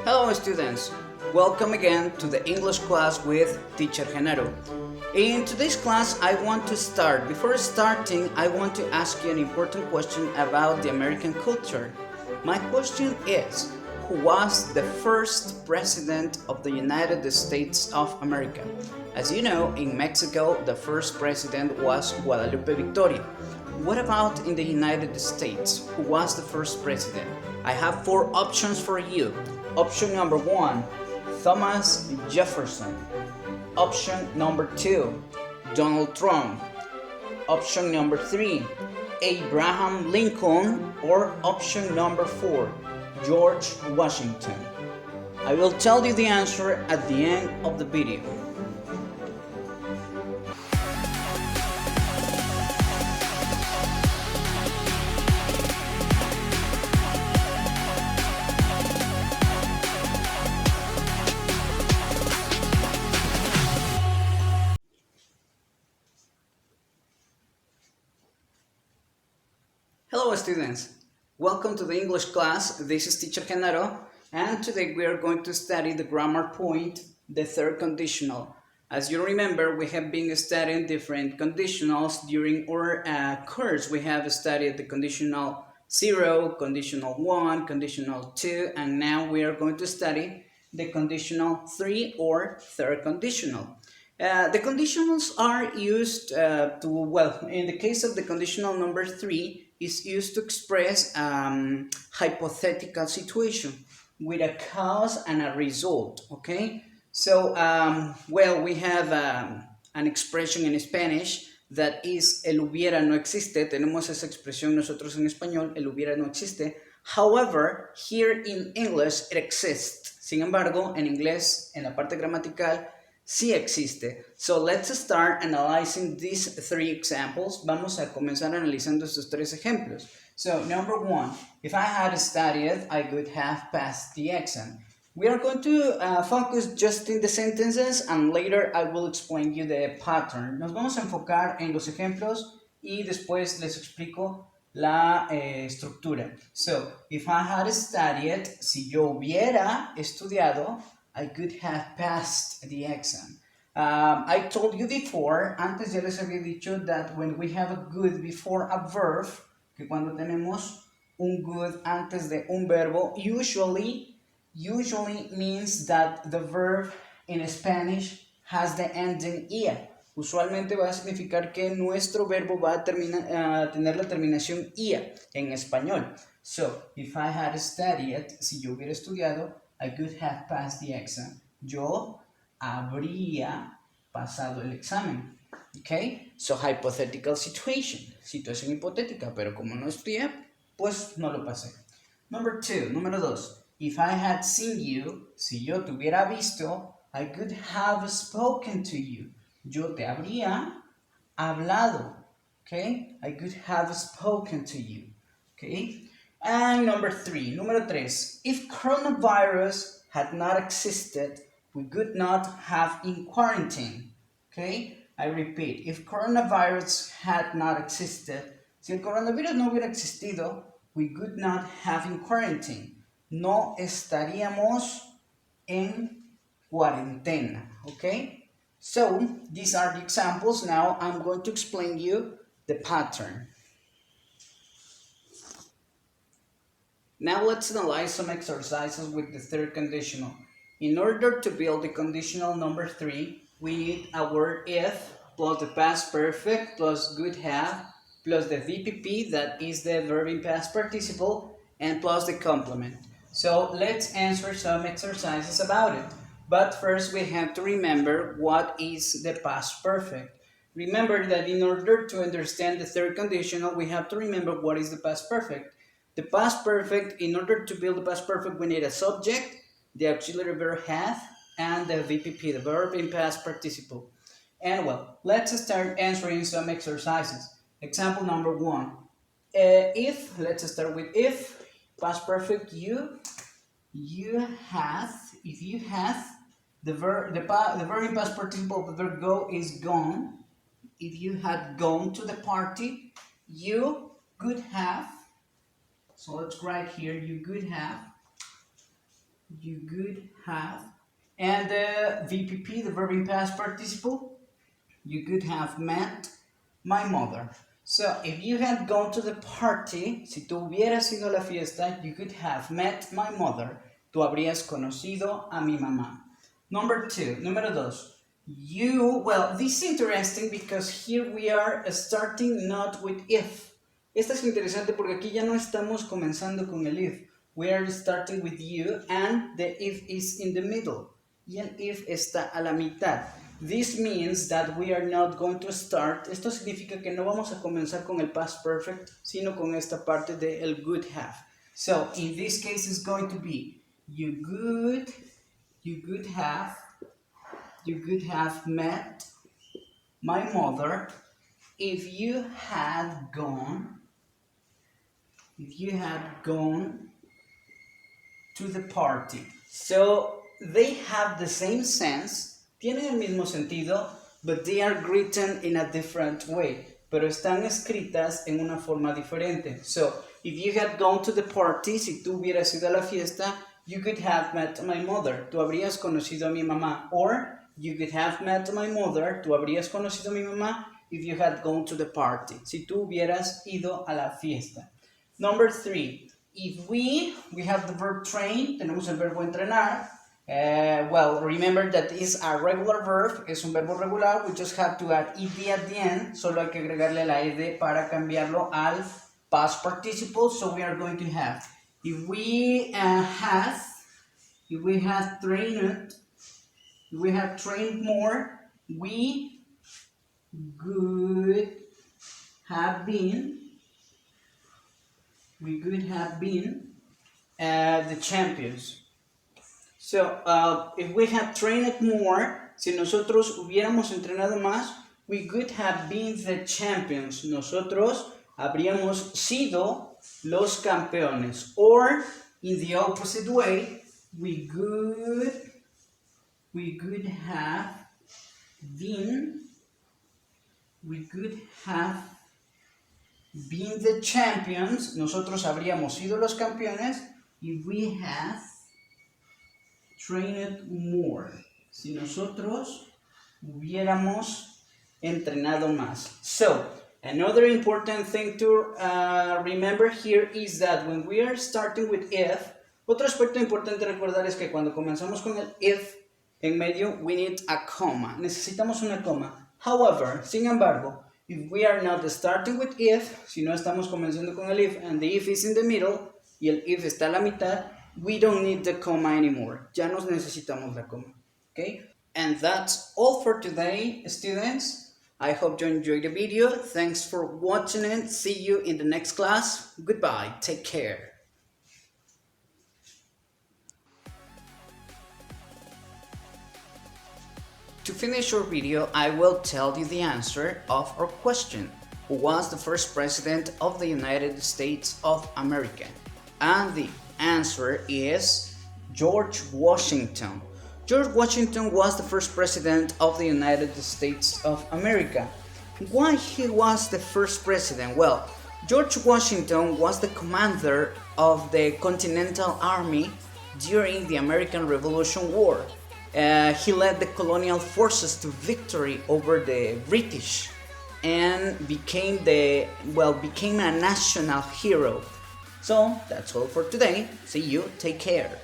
Hello students, welcome again to the English class with Teacher Genaro. In today's class I want to start. Before starting, I want to ask you an important question about the American culture. My question is, who was the first president of the United States of America? As you know, in Mexico, the first president was Guadalupe Victoria. What about in the United States? Who was the first president? I have four options for you. Option number 1, Thomas Jefferson. Option number 2, Donald Trump. Option number 3, Abraham Lincoln. Or option number 4, George Washington. I will tell you the answer at the end of the video. Hello students, welcome to the English class. This is Teacher Genaro, and today we are going to study the grammar point, the third conditional. As you remember, we have been studying different conditionals during our course. We have studied the conditional 0, conditional 1, conditional 2, and now we are going to study the conditional 3 or third conditional. The conditionals are used in the case of the conditional number 3, is used to express hypothetical situation with a cause and a result, okay? So, we have an expression in Spanish that is el hubiera no existe. Tenemos esa expresión nosotros en español, el hubiera no existe. However, here in English it exists. Sin embargo, en inglés, en la parte gramatical, sí existe. So let's start analyzing these three examples. Vamos a comenzar analizando estos tres ejemplos. So number 1, if I had studied, I could have passed the exam. We are going to focus just in the sentences and later I will explain you the pattern. Nos vamos a enfocar en los ejemplos y después les explico la estructura. So, if I had studied, si yo hubiera estudiado, I could have passed the exam. I told you before, antes ya les había dicho that when we have a good before a verb, que cuando tenemos un good antes de un verbo, usually means that the verb in Spanish has the ending ia. Usualmente va a significar que nuestro verbo va a tener la terminación ia en español. So, if I had studied, si yo hubiera estudiado, I could have passed the exam. Yo habría pasado el examen. Okay? So, hypothetical situation. Situación hipotética, pero como no estudié, pues no lo pasé. Número 2. If I had seen you, si yo te hubiera visto, I could have spoken to you. Yo te habría hablado. Okay? I could have spoken to you. Okay? And number 3. Número 3. If coronavirus had not existed, we could not have in quarantine. Okay? I repeat. If coronavirus had not existed, si el coronavirus no hubiera existido, we could not have in quarantine. No estaríamos en cuarentena. Okay? So, these are the examples. Now, I'm going to explain you the pattern. Now let's analyze some exercises with the third conditional. In order to build the conditional number 3, we need a word if plus the past perfect plus could have plus the VPP, that is the verb in past participle, and plus the complement. So let's answer some exercises about it. But first we have to remember what is the past perfect. Remember that in order to understand the third conditional, we have to remember what is the past perfect. The past perfect, in order to build the past perfect, we need a subject, the auxiliary verb have, and the VPP, the verb in past participle. And let's start answering some exercises. Example number 1. Let's start with if, past perfect, if you have, the verb in past participle of the verb go is gone. If you had gone to the party, you could have. So let's write here, you could have. You could have. And the VPP, the verb in past participle, you could have met my mother. So if you had gone to the party, si tú hubieras ido a la fiesta, you could have met my mother. Tú habrías conocido a mi mamá. Número dos. This is interesting because here we are starting not with if. Esta es interesante porque aquí ya no estamos comenzando con el if. We are starting with you and the if is in the middle. Y el if está a la mitad. This means that we are not going to start. Esto significa que no vamos a comenzar con el past perfect, sino con esta parte de el could have. So, in this case, it's going to be you could have met my mother if you had gone to the party. So they have the same sense, tienen el mismo sentido, but they are written in a different way. Pero están escritas en una forma diferente. So, if you had gone to the party, si tú hubieras ido a la fiesta, you could have met my mother. Tú habrías conocido a mi mamá. Or, you could have met my mother. Tú habrías conocido a mi mamá if you had gone to the party. Si tú hubieras ido a la fiesta. Number 3. If we have the verb train, tenemos el verbo entrenar. Remember that is a regular verb, es un verbo regular. We just have to add ed at the end. Solo hay que agregarle la ed para cambiarlo al past participle. So we are going to have, if we have trained more, we could have been the champions. So, if we had trained more, si nosotros hubiéramos entrenado más, we could have been the champions. Nosotros habríamos sido los campeones. Or, in the opposite way, we could have been the champions. Nosotros habríamos sido los campeones if we had trained more. Si nosotros hubiéramos entrenado más. So, another important thing to remember here is that when we are starting with if, otro aspecto importante recordar es que cuando comenzamos con el if en medio, we need a comma. Necesitamos una coma. However, sin embargo, if we are not starting with if, si no estamos comenzando con el if and the if is in the middle y el if está a la mitad, we don't need the comma anymore. Ya no necesitamos la coma. Okay? And that's all for today, students. I hope you enjoyed the video. Thanks for watching it. See you in the next class. Goodbye. Take care. To finish our video, I will tell you the answer of our question. Who was the first president of the United States of America? And the answer is George Washington. George Washington was the first president of the United States of America. Why he was the first president? Well, George Washington was the commander of the Continental Army during the American Revolution War. He led the colonial forces to victory over the British and became a national hero. So that's all for today. See you. Take care.